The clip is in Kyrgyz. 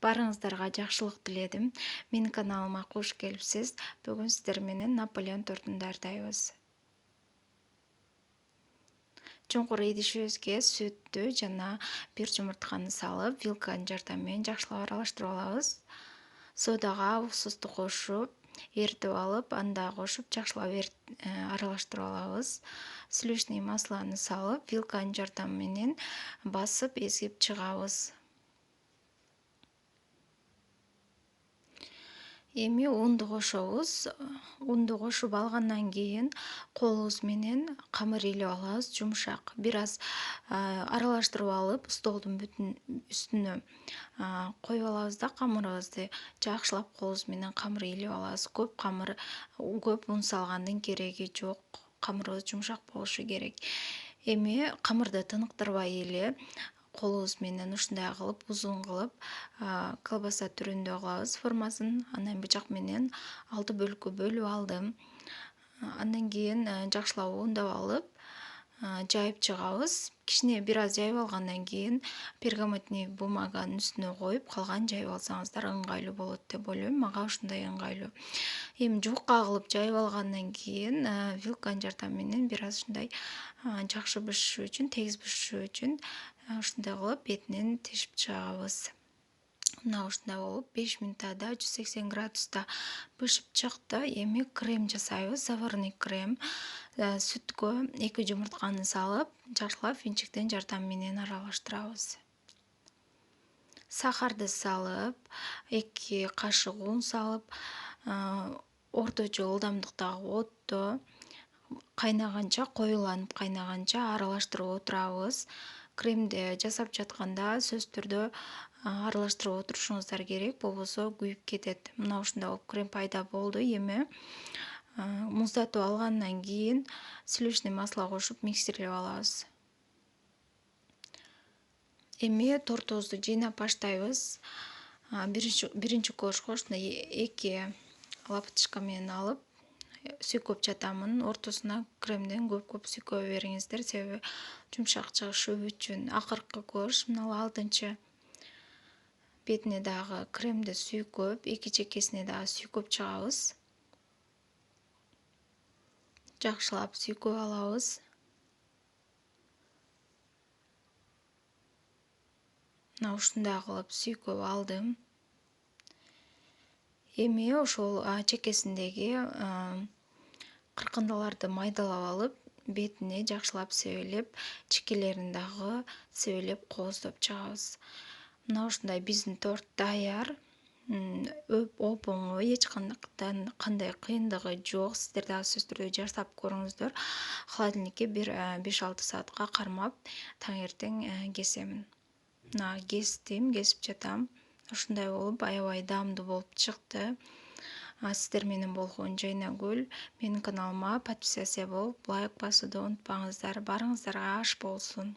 Барыңыздарга жакшылык тиледим. Менин каналыма кош келипсиз. Бүгүн сиздер менен Наполеон тортун даярдайбыз. Чуңкур идишибизге сүттү жана бир жумуртканы салып, вилканын жардамы менен жакшылап аралаштырып алабыз. Содага уксусту кошуп, эритип алып, аны да кошуп жакшылап аралаштырып алабыз. Сливочный маслону салып, вилканын жардамы менен басып эзип чыгабыз. Эми унду кошобуз. Унду кошуп алгандан кийин колубуз менен камыр илеп алабыз, жумшак. Бир аз аралаштырып алып, столдун бүтүн үстүнө коюп алабыз да камырыбызды. Жакшылап колубуз менен камыр илеп алабыз. Көп un салгандын кереги жок. Камырыбыз жумшак болушу керек. Эми камырды тыныктырбай эле колубуз менен ушундай кылып, узун кылып, колбаса түрүндө кылабыз формасын. Анан бычак менен 6 бөлүккө бөлүп алдым. Андан кийин жакшылап ундап алып, жайып чыгабыз. Кичине бир аз жайып алгандан кийин пергаментный бумаганын үстүнө коюп, калганын жайып алсаңыздар ыңгайлуу болот деп ойлойм. Мага ушундай ыңгайлуу. Эми жука кылып жайып алгандан кийин вилканын жардамы менен бир аз ушундай жакшы бышышы үчүн, тегиз бышышы үчүн ушундай кылып бетинен тешип чыгабыз. Мына ушундай болуп 5 минутада 180 градуста бышып чыкты. Эми крем жасайбыз, заварный крем. Сүткө 2 жумуртканы салып, жакшылап венчиктин жардамы менен аралаштырабыз. Сахарды салып, 2 кашык un салып, орточо ылдамдыктагы отто кайнаганча, коюланып кайнаганча аралаштырып отурабыз. Кремди жасап жатканда сөзсүз түрдө аралаштырып отурушуңуздар керек, болбосо күйүп кетет. Мына ушундай болуп крем пайда болду. Эми муздатып алгандан кийин сливочный масло кошуп миксерлеп алабыз. Эми тортубузду жыйнап баштайбыз. Биринчи кошко ушундай 2 лапаточка менен алып, сүйкөп жатамын. Ортосуна кремден көп сүйкөй бериңиздер, себеби жумшак чыгышы үчүн. Акыркы кош, мына 6-чы бетине дагы кремди сүйкөп, 2 чекесине дагы сүйкөп чыгабыз. Жакшылап сүйкөп алабыз. Мына ушундай кылып сүйкөп алдым. Эми ошол чекесиндеги кыркындыларды майдалап алып, бетине жакшылап себелеп, чекелерин дагы себелеп кооздоп чыгабыз. Мына ушундай биздин торт даяр. Оп-оңой, эч кандай кыйындыгы жок. Сиздер дагы сөзсүз түрдө жасап көрүңүздөр. Холодильникке бир 5-6 саатка кармап, таңертең кесемин. Мына кесип жатам. Ушундай болуп, аябай даамдуу болуп чыкты. Сиздер менен болгон Жайнагүл. Менин каналыма подписация болуп, лайк басууду унутпаңыздар. Барыңыздарга аш болсун.